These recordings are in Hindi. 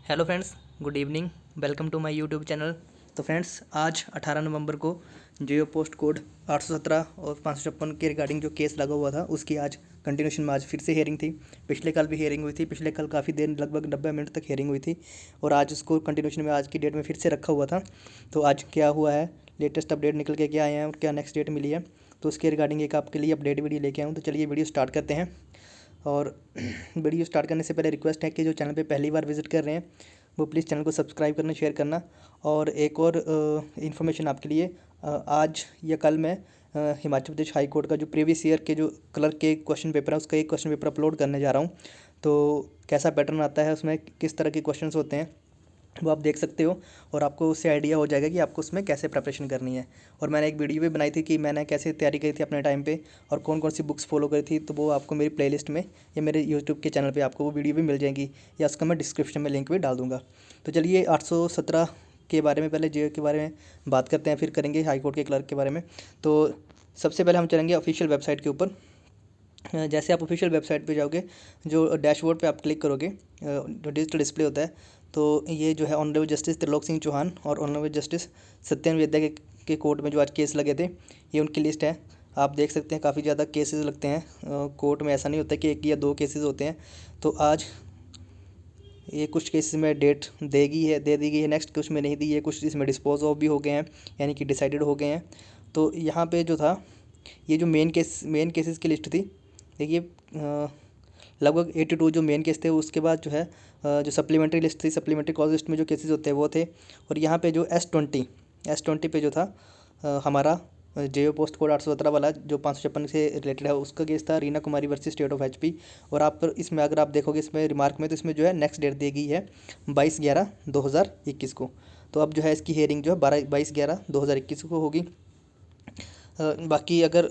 Hello friends, good evening. Welcome to my YouTube channel. तो फ्रेंड्स, आज 18 नवंबर को जियो पोस्ट कोड 817 और 556 के रिगार्डिंग जो केस लगा हुआ था उसकी आज कंटिन्यूशन में आज फिर से हियरिंग थी। पिछले कल भी हियरिंग हुई थी। पिछले कल काफ़ी देर, लगभग 90 मिनट तक हियरिंग हुई थी और आज उसको कंटिन्यूशन में आज की डेट में फिर से रखा हुआ था। तो आज क्या हुआ है, लेटेस्ट अपडेट निकल के क्या आए हैं और क्या नेक्स्ट डेट मिली है, तो उसके रिगार्डिंग एक आपके लिए अपडेट वीडियो लेके आया हूँ। तो चलिए वीडियो स्टार्ट करते हैं। और वीडियो स्टार्ट करने से पहले रिक्वेस्ट है कि जो चैनल पे पहली बार विजिट कर रहे हैं वो प्लीज़ चैनल को सब्सक्राइब करना, शेयर करना। और एक और इन्फॉर्मेशन आपके लिए, आज या कल मैं हिमाचल प्रदेश हाई कोर्ट का जो प्रीवियस ईयर के जो क्लर्क के क्वेश्चन पेपर है उसका एक क्वेश्चन पेपर अपलोड करने जा रहा हूँ। तो कैसा पैटर्न आता है, उसमें किस तरह के क्वेश्चन होते हैं वो आप देख सकते हो और आपको उससे आइडिया हो जाएगा कि आपको उसमें कैसे प्रिपरेशन करनी है। और मैंने एक वीडियो भी बनाई थी कि मैंने कैसे तैयारी करी थी अपने टाइम पे और कौन कौन सी बुक्स फॉलो करी थी, तो वो आपको मेरी प्लेलिस्ट में या मेरे यूट्यूब के चैनल पे आपको वो वीडियो भी मिल जाएंगी या उसका मैं डिस्क्रिप्शन में लिंक भी डाल दूँगा। तो चलिए 817 के बारे में, पहले जे के बारे में बात करते हैं, फिर करेंगे हाई कोर्ट के क्लर्क के बारे में। तो सबसे पहले हम चलेंगे ऑफिशियल वेबसाइट के ऊपर। जैसे आप ऑफिशियल वेबसाइट पे जाओगे, जो डैशबोर्ड पे आप क्लिक करोगे, जो डिजिटल डिस्प्ले होता है, तो ये जो है ऑनरेबल जस्टिस त्रिलोक सिंह चौहान और ऑनरेबल जस्टिस सत्येंद्र विद्या के कोर्ट में जो आज केस लगे थे, ये उनकी लिस्ट है। आप देख सकते हैं काफ़ी ज़्यादा केसेस लगते हैं कोर्ट में। ऐसा नहीं होता कि एक या दो केसेस होते हैं। तो आज ये कुछ केसेस में डेट दे दी गई है, नेक्स्ट कुछ में नहीं दी है, कुछ इसमें डिस्पोज ऑफ भी हो गए हैं, यानी कि डिसाइडेड हो गए हैं। तो यहाँ पे जो था, ये जो मेन केसेस की लिस्ट थी, देखिए लगभग 82 जो मेन केस थे। उसके बाद जो है जो सप्लीमेंट्री लिस्ट थी, सप्लीमेंट्री कॉज लिस्ट में जो केसेस होते हैं वो थे। और यहाँ पे जो S20 पे जो था हमारा जेओ पोस्ट कोड 817 वाला जो 556 से रिलेटेड है, उसका केस था रीना कुमारी वर्सेस स्टेट ऑफ HP। और आप इसमें अगर आप देखोगे इसमें रिमार्क में, तो इसमें जो है नेक्स्ट डेट दी गई है 22/11/2021 को। तो अब जो है इसकी हियरिंग जो है 22/11/2021 को होगी। बाकी अगर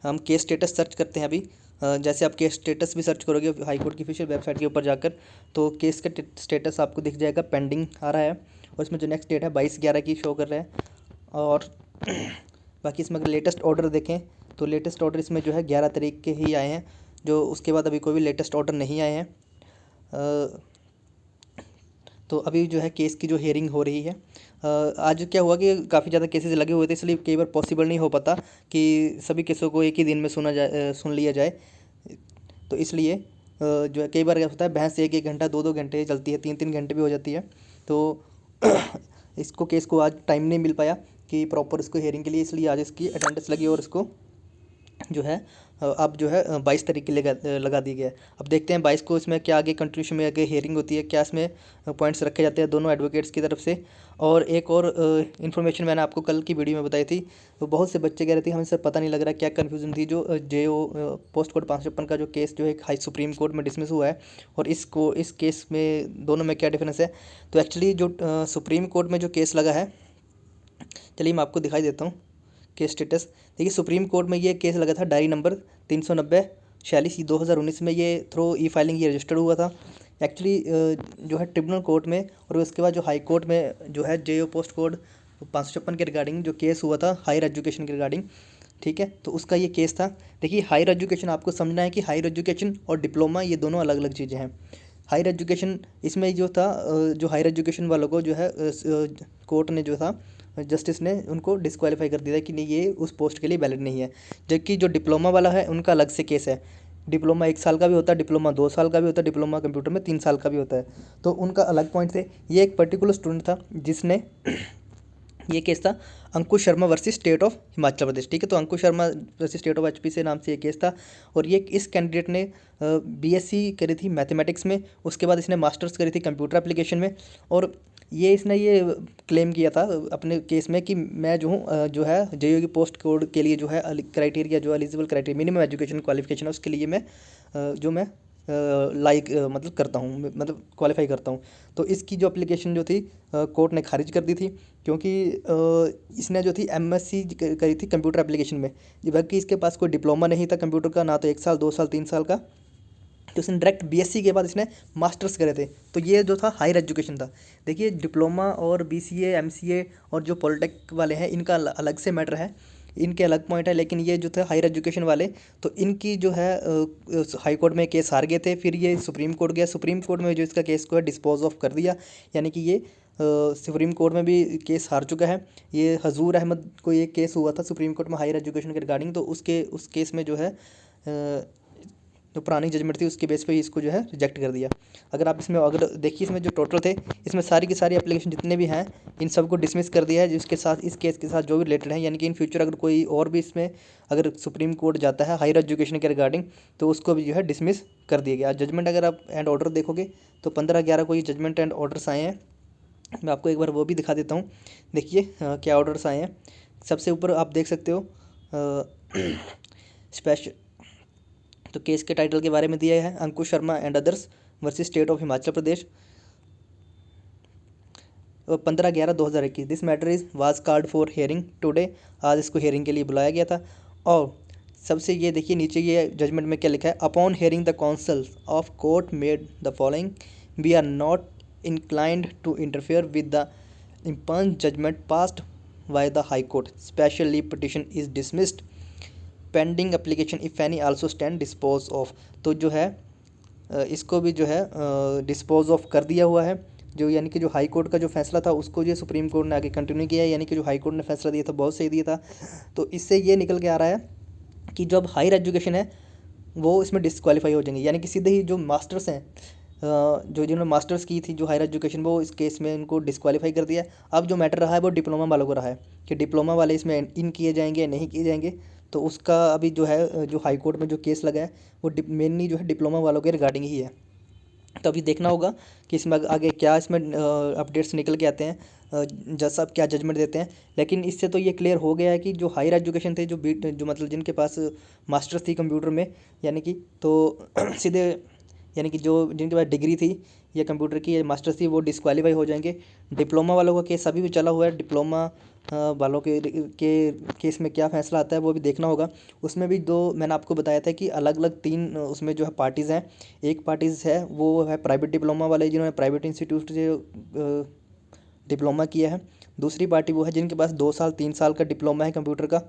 हम केस स्टेटस सर्च करते हैं अभी, जैसे आप केस स्टेटस भी सर्च करोगे हाई कोर्ट की ऑफिशियल वेबसाइट के ऊपर जाकर, तो केस का स्टेटस आपको दिख जाएगा, पेंडिंग आ रहा है। और इसमें जो नेक्स्ट डेट है 22/11 की शो कर रहा है। और बाकी इसमें अगर लेटेस्ट ऑर्डर देखें तो लेटेस्ट ऑर्डर इसमें जो है 11 तारीख के ही आए हैं, जो उसके बाद अभी कोई भी लेटेस्ट ऑर्डर नहीं आए हैं। तो अभी जो है केस की जो हियरिंग हो रही है, आज क्या हुआ कि काफ़ी ज़्यादा केसेस लगे हुए थे, इसलिए कई बार पॉसिबल नहीं हो पाता कि सभी केसों को एक ही दिन में सुन लिया जाए। तो इसलिए जो है कई बार क्या होता है, बहस 1-1 घंटा 2-2 घंटे चलती है, 3-3 घंटे भी हो जाती है। तो इसको केस को आज टाइम नहीं मिल पाया कि प्रॉपर इसको हियरिंग के लिए, इसलिए आज इसकी अटेंडेंस लगी और इसको जो है अब जो है 22 तारीख के लिए लगा दी गया है। अब देखते हैं 22 को इसमें क्या आगे कंटिन्यूशन में आगे हियरिंग होती है, क्या इसमें पॉइंट्स रखे जाते हैं दोनों एडवोकेट्स की तरफ से। और एक और इन्फॉर्मेशन मैंने आपको कल की वीडियो में बताई थी, तो बहुत से बच्चे कह रहे थे हमें सर पता नहीं लग रहा क्या कन्फ्यूजन थी। जो जेओ पोस्ट कोड 556 का जो केस जो है हाई सुप्रीम कोर्ट में डिसमिस हुआ है, और इस केस में दोनों में क्या डिफरेंस है। तो एक्चुअली जो सुप्रीम कोर्ट में जो केस लगा है, चलिए मैं आपको दिखाई देता हूँ केस स्टेटस। देखिए सुप्रीम कोर्ट में ये केस लगा था डायरी नंबर 390/46/2019 में, ये थ्रू E फाइलिंग ये रजिस्टर्ड हुआ था एक्चुअली जो है ट्रिब्यूनल कोर्ट में। और उसके बाद जो हाई कोर्ट में जो है जेओ पोस्ट कोड 556 के रिगार्डिंग जो केस हुआ था हायर एजुकेशन के रिगार्डिंग, ठीक है, तो उसका ये केस था। देखिए हायर एजुकेशन आपको समझना है कि हायर एजुकेशन और डिप्लोमा ये दोनों अलग अलग चीज़ें हैं। हायर एजुकेशन इसमें जो था, जो हायर एजुकेशन वालों को जो है कोर्ट ने जो था, जस्टिस ने उनको डिस्क्वालीफाई कर दिया था कि नहीं ये उस पोस्ट के लिए वैलिड नहीं है। जबकि जो डिप्लोमा वाला है उनका अलग से केस है। डिप्लोमा 1 साल का भी होता है, डिप्लोमा 2 साल का भी होता है, डिप्लोमा कंप्यूटर में 3 साल का भी होता है। तो उनका अलग पॉइंट थे। ये एक पर्टिकुलर स्टूडेंट था जिसने ये केस था Ankush Sharma versus state of Himachal Pradesh, ठीक है। तो Ankush Sharma versus state of HP से नाम से ये केस था। और ये इस कैंडिडेट ने BSc करी थी मैथमेटिक्स में, उसके बाद इसने मास्टर्स करी थी कंप्यूटर एप्लीकेशन में। और इसने ये क्लेम किया था अपने केस में कि मैं जो हूँ जो है जेईई की पोस्ट कोड के लिए जो है क्राइटेरिया, जो eligible criteria minimum education qualification है, उसके लिए मैं जो मैं मतलब करता हूँ, मतलब क्वालिफाई करता हूँ। तो इसकी जो एप्लीकेशन जो थी कोर्ट ने खारिज कर दी थी, क्योंकि इसने जो थी MSc करी थी कंप्यूटर एप्लीकेशन में, जबकि इसके पास कोई डिप्लोमा नहीं था कंप्यूटर का, ना तो 1 साल 2 साल 3 साल का। तो इसने डायरेक्ट BSc के बाद इसने मास्टर्स करे थे। तो ये जो था हायर एजुकेशन था। देखिए डिप्लोमा और BCA MCA और जो पॉलिटेक वाले हैं इनका अलग से मैटर है। इनके अलग पॉइंट है। लेकिन ये जो थे हायर एजुकेशन वाले, तो इनकी जो है हाई कोर्ट में केस हार गए थे, फिर ये सुप्रीम कोर्ट गया, सुप्रीम कोर्ट में जो इसका केस को है डिस्पोज ऑफ कर दिया, यानी कि ये सुप्रीम कोर्ट में भी केस हार चुका है। ये हजूर अहमद को ये केस हुआ था सुप्रीम कोर्ट में हायर एजुकेशन के रिगार्डिंग, तो उस केस में जो है जो पुरानी जजमेंट थी उसके बेस पे इसको जो है रिजेक्ट कर दिया। अगर आप इसमें अगर देखिए, इसमें जो टोटल थे, इसमें सारी की सारी एप्लीकेशन जितने भी हैं इन सबको डिसमिस कर दिया है, जिसके साथ इस केस के साथ जो भी रिलेटेड है, यानी कि इन फ्यूचर अगर कोई और भी इसमें अगर सुप्रीम कोर्ट जाता है हायर एजुकेशन के रिगार्डिंग, तो उसको भी जो है डिसमिस कर दिया गया। जजमेंट अगर आप एंड ऑर्डर देखोगे तो 15/11 को ये जजमेंट एंड ऑर्डर्स आए हैं। मैं आपको एक बार वो भी दिखा देता हूँ। देखिए क्या ऑर्डर्स आए हैं। सबसे ऊपर आप देख सकते हो स्पेशल, तो केस के टाइटल के बारे में दिया है, Ankush Sharma and others versus state of Himachal Pradesh, 15/11/2021। This matter is was called for hearing today. आज इसको हियरिंग के लिए बुलाया गया था। और सबसे ये देखिए नीचे ये जजमेंट में क्या लिखा है, upon hearing the counsel of court made the following, we are not inclined to interfere with the impugned judgment passed by the High Court. Special leave petition is dismissed. Pending application if any also stand dispose of। तो जो है इसको भी जो है डिस्पोज ऑफ कर दिया हुआ है। जो यानी कि जो हाई कोर्ट का जो फैसला था उसको जो सुप्रीम कोर्ट ने आगे कंटिन्यू किया है, यानी कि जो हाई कोर्ट ने फैसला दिया था बहुत सही दिया था। तो इससे ये निकल के आ रहा है कि जो अब हायर एजुकेशन है वो इसमें डिस्क्वालीफाई हो जाएंगे, यानी कि सीधे ही जो मास्टर्स हैं जो जिन्होंने मास्टर्स की थी जो हायर एजुकेशन, वो इस केस में इनको डिस्क्वालीफाई कर दिया। अब जो मैटर रहा है वो डिप्लोमा वालों को रहा है कि डिप्लोमा वाले इसमें इन किए जाएंगे नहीं किए जाएंगे। तो उसका अभी जो है जो हाई कोर्ट में जो केस लगा है वो मेनली जो है डिप्लोमा वालों के रिगार्डिंग ही है। तो अभी देखना होगा कि इसमें आगे क्या इसमें अपडेट्स निकल के आते हैं, जज साहब क्या जजमेंट देते हैं। लेकिन इससे तो ये क्लियर हो गया है कि जो हायर एजुकेशन थे जो मतलब जिनके पास मास्टर्स थी कंप्यूटर में, यानी कि तो सीधे यानी कि जो जिनके पास डिग्री थी या कंप्यूटर की या मास्टर्स थी वो डिस्क्वालीफाई हो जाएंगे। डिप्लोमा वालों का केस अभी भी चला हुआ है। डिप्लोमा वालों के केस में क्या फ़ैसला आता है वो भी देखना होगा। उसमें भी दो मैंने आपको बताया था कि अलग अलग 3 उसमें जो है पार्टीज़ हैं। एक पार्टीज़ है वो है प्राइवेट डिप्लोमा वाले जिन्होंने प्राइवेट इंस्टीट्यूट से डिप्लोमा किया है। दूसरी पार्टी वो है जिनके पास 2 साल 3 साल का डिप्लोमा है कंप्यूटर का।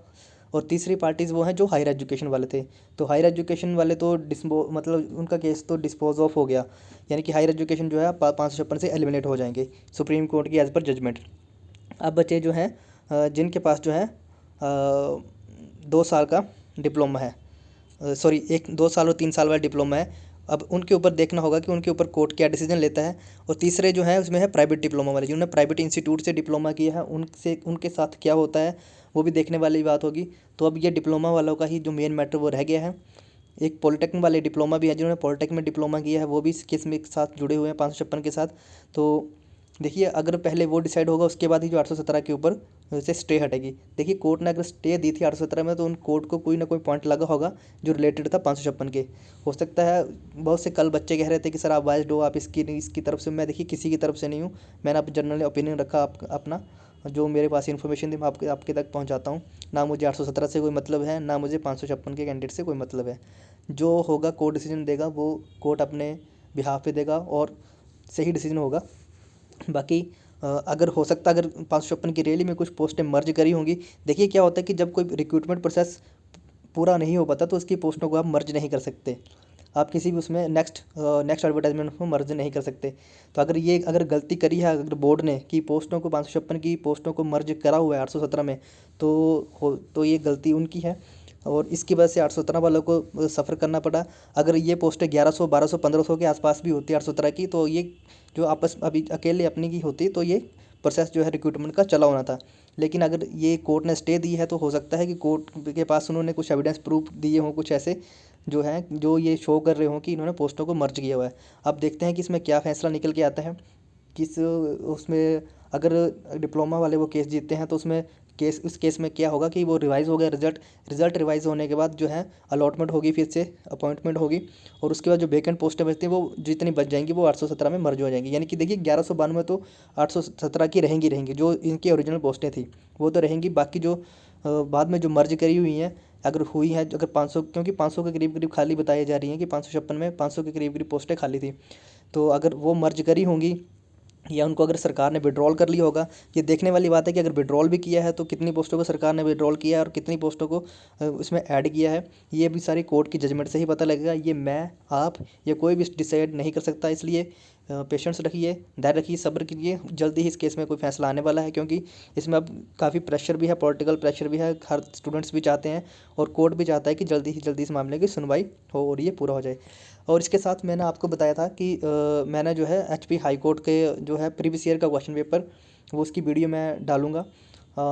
और तीसरी पार्टीज़ वो हैं जो हायर एजुकेशन वाले थे। तो हायर एजुकेशन वाले तो मतलब उनका केस तो डिस्पोज ऑफ हो गया, यानी कि हायर एजुकेशन जो है 556 से एलिमिनेट हो जाएंगे सुप्रीम कोर्ट की एज पर जजमेंट। अब बचे जो हैं जिनके पास जो है 2 साल का डिप्लोमा है, सॉरी 2 साल और 3 साल वाला डिप्लोमा है। अब उनके ऊपर देखना होगा कि उनके ऊपर कोर्ट क्या डिसीजन लेता है। और तीसरे जो है उसमें है प्राइवेट डिप्लोमा वाले जिन्होंने प्राइवेट इंस्टीट्यूट से डिप्लोमा किया है, उनके साथ क्या होता है वो भी देखने वाली बात होगी। तो अब ये डिप्लोमा वालों का ही जो मेन मैटर वो रह गया है। एक पॉलिटेक्निक वाले डिप्लोमा भी है जिन्होंने पॉलिटेक्निक में डिप्लोमा किया है, वो भी इस केस में साथ जुड़े हुए हैं 556 के साथ। तो देखिए अगर पहले वो डिसाइड होगा उसके बाद ही जो 817 के ऊपर से स्टे हटेगी। देखिए कोर्ट ने अगर स्टे दी थी 817 में तो उन कोर्ट को कोई ना कोई पॉइंट लगा होगा जो रिलेटेड था 556 के। हो सकता है बहुत से कल बच्चे कह रहे थे कि सर आप वाइज दो, आप इसकी तरफ से। मैं देखिए किसी की तरफ से नहीं हूँ, मैंने आप जनरल ओपिनियन रखा अपना, जो मेरे पास इन्फॉर्मेशन थी मैं आपके तक पहुँचाता हूँ। ना मुझे 817 से कोई मतलब है, ना मुझे 556 के कैंडिडेट से कोई मतलब है। जो होगा कोर्ट डिसीजन देगा वो कोर्ट अपने बिहाफ पे देगा और सही डिसीजन होगा। बाकी अगर हो सकता अगर 556 की रैली में कुछ पोस्टें मर्ज करी होंगी। देखिए क्या होता है कि जब कोई रिक्रूटमेंट प्रोसेस पूरा नहीं हो पाता तो उसकी पोस्टों को आप मर्ज नहीं कर सकते, आप किसी भी उसमें नेक्स्ट एडवर्टाइजमेंट में मर्ज नहीं कर सकते। तो अगर गलती करी है अगर बोर्ड ने कि पोस्टों को 556 की पोस्टों को मर्ज करा हुआ है 817 में, तो ये गलती उनकी है और इसकी वजह से 817 वालों को सफ़र करना पड़ा। अगर ये पोस्टें 1100 1200 1500 के आसपास भी होती है 817 की, तो ये जो आपस अभी अकेले अपनी की होती तो ये प्रोसेस जो है रिक्रूटमेंट का चला होना था। लेकिन अगर ये कोर्ट ने स्टे दी है तो हो सकता है कि कोर्ट के पास उन्होंने कुछ एविडेंस प्रूफ दिए हों, कुछ ऐसे जो हैं जो ये शो कर रहे हों कि इन्होंने पोस्टों को मर्ज किया हुआ है। अब देखते हैं कि इसमें क्या फ़ैसला निकल के आता है। किस उसमें अगर डिप्लोमा वाले वो केस जीतते हैं तो उस केस में क्या होगा कि वो रिवाइज़ हो गया, रिज़ल्ट रिवाइज़ होने के बाद जो है अलॉटमेंट होगी, फिर से अपॉइंटमेंट होगी और उसके बाद जो वैकेंट पोस्टें बचती हैं वो जितनी बच जाएंगी वो 817 में मर्ज हो जाएंगी। यानी कि देखिए 1192 तो 817 की रहेंगी जो इनकी ओरिजिनल पोस्टें थी वो तो रहेंगी। बाकी जो बाद में जो मर्ज करी हुई हैं अगर हुई हैं, अगर 500, क्योंकि 500 के करीब करीब खाली बताई जा रही हैं कि 556 में 500 के करीब करीब पोस्टें खाली थी, तो अगर वो मर्ज करी होंगी या उनको अगर सरकार ने विड्रॉल कर लिया होगा। ये देखने वाली बात है कि अगर विड्रॉल भी किया है तो कितनी पोस्टों को सरकार ने विड्रॉल किया है और कितनी पोस्टों को उसमें ऐड किया है, ये भी सारी कोर्ट की जजमेंट से ही पता लगेगा। ये मैं, आप या कोई भी डिसाइड नहीं कर सकता। इसलिए पेशेंस रखिए, धैर्य रखिए, सब्र कीजिए। जल्दी ही इस केस में कोई फैसला आने वाला है, क्योंकि इसमें अब काफ़ी प्रेशर भी है, पॉलिटिकल प्रेशर भी है। हर स्टूडेंट्स भी चाहते हैं और कोर्ट भी चाहता है कि जल्दी ही जल्दी इस मामले की सुनवाई हो और ये पूरा हो जाए। और इसके साथ मैंने आपको बताया था कि मैंने जो है एचपी हाई कोर्ट के जो है प्रीवियस ईयर का क्वेश्चन पेपर, वो उसकी वीडियो मैं डालूँगा।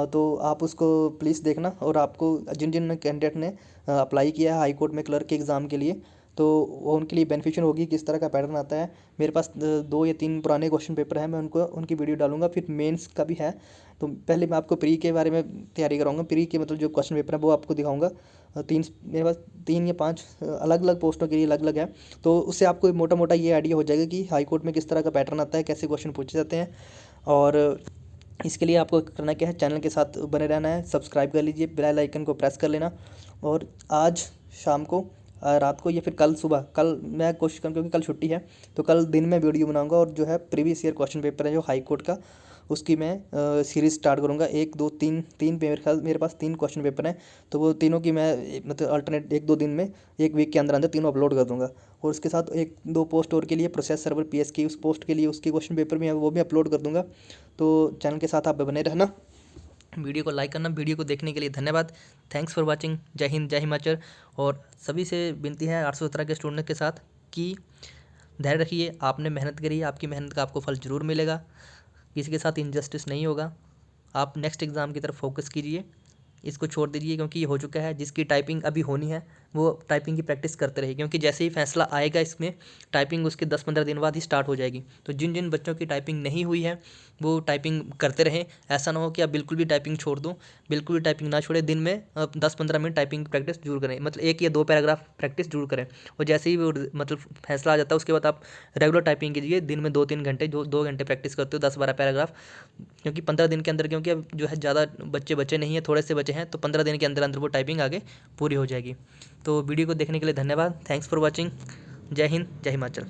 तो आप उसको प्लीज़ देखना। और आपको जिन जिन कैंडिडेट ने अप्लाई किया है हाई कोर्ट में क्लर्क के एग्ज़ाम के लिए, तो वो उनके लिए बेनिफिशियल होगी किस तरह का पैटर्न आता है। मेरे पास 2 या 3 पुराने क्वेश्चन पेपर हैं, मैं उनको उनकी वीडियो डालूंगा। फिर मेंस का भी है। तो पहले मैं आपको प्री के बारे में तैयारी कराऊंगा। प्री के मतलब जो क्वेश्चन पेपर है वो आपको दिखाऊंगा। मेरे पास 3 या 5 अलग अलग पोस्टों के लिए अलग अलग है। तो उससे आपको मोटा मोटा ये आइडिया हो जाएगा कि हाई कोर्ट में किस तरह का पैटर्न आता है, कैसे क्वेश्चन पूछे जाते हैं। और इसके लिए आपको करना क्या है, चैनल के साथ बने रहना है, सब्सक्राइब कर लीजिए, बेल आइकन को प्रेस कर लेना। और आज शाम को, रात को या फिर कल सुबह, कल मैं कोशिश करूँ क्योंकि कल छुट्टी है, तो कल दिन में वीडियो बनाऊंगा। और जो है प्रीवियस ईयर क्वेश्चन पेपर है जो हाई कोर्ट का, उसकी मैं सीरीज़ स्टार्ट करूँगा। 1 2 3 3 मेरे ख्याल मेरे पास 3 क्वेश्चन पेपर हैं, तो वो तीनों की मैं मतलब अल्टरनेट 1 2 दिन में, 1 वीक के अंदर अंदर तीनों अपलोड कर दूँगा। और उसके साथ 1 2 पोस्ट और के लिए प्रोसेस सर्वर पीएस की उस पोस्ट के लिए उसकी क्वेश्चन पेपर भी है, वो भी अपलोड कर दूँगा। तो चैनल के साथ आप बने रहना, वीडियो को लाइक करना। वीडियो को देखने के लिए धन्यवाद। Thanks for watching. जय हिंद, जय हिमाचल। और सभी से विनती है 817 के स्टूडेंट के साथ कि धैर्य रखिए। आपने मेहनत करी है, आपकी मेहनत का आपको फल ज़रूर मिलेगा। किसी के साथ इनजस्टिस नहीं होगा। आप नेक्स्ट एग्ज़ाम की तरफ फोकस कीजिए, इसको छोड़ दीजिए, क्योंकि ये हो चुका है। जिसकी टाइपिंग अभी होनी है वो टाइपिंग की प्रैक्टिस करते रहिए, क्योंकि जैसे ही फैसला आएगा इसमें, टाइपिंग उसके 10-15 दिन बाद ही स्टार्ट हो जाएगी। तो जिन जिन बच्चों की टाइपिंग नहीं हुई है वो टाइपिंग करते रहें। ऐसा ना हो कि आप बिल्कुल भी टाइपिंग छोड़ दो। बिल्कुल भी टाइपिंग ना छोड़े। दिन में 10-15 मिनट टाइपिंग की प्रैक्टिस जरूर करें, मतलब 1 या 2 पैराग्राफ प्रैक्टिस जरूर करें। और जैसे ही वो मतलब फैसला आ जाता है उसके बाद आप रेगुलर टाइपिंग कीजिए। दिन में 2-3 घंटे, जो 2 घंटे प्रैक्टिस करते हो 10-12 पैराग्राफ, क्योंकि 15 दिन के अंदर, क्योंकि अब जो है ज़्यादा बच्चे बचे नहीं है, थोड़े से बचे हैं, तो 15 दिन के अंदर अंदर वो टाइपिंग आगे पूरी हो जाएगी। तो वीडियो को देखने के लिए धन्यवाद। Thanks for watching. जय हिंद, जय हिमाचल।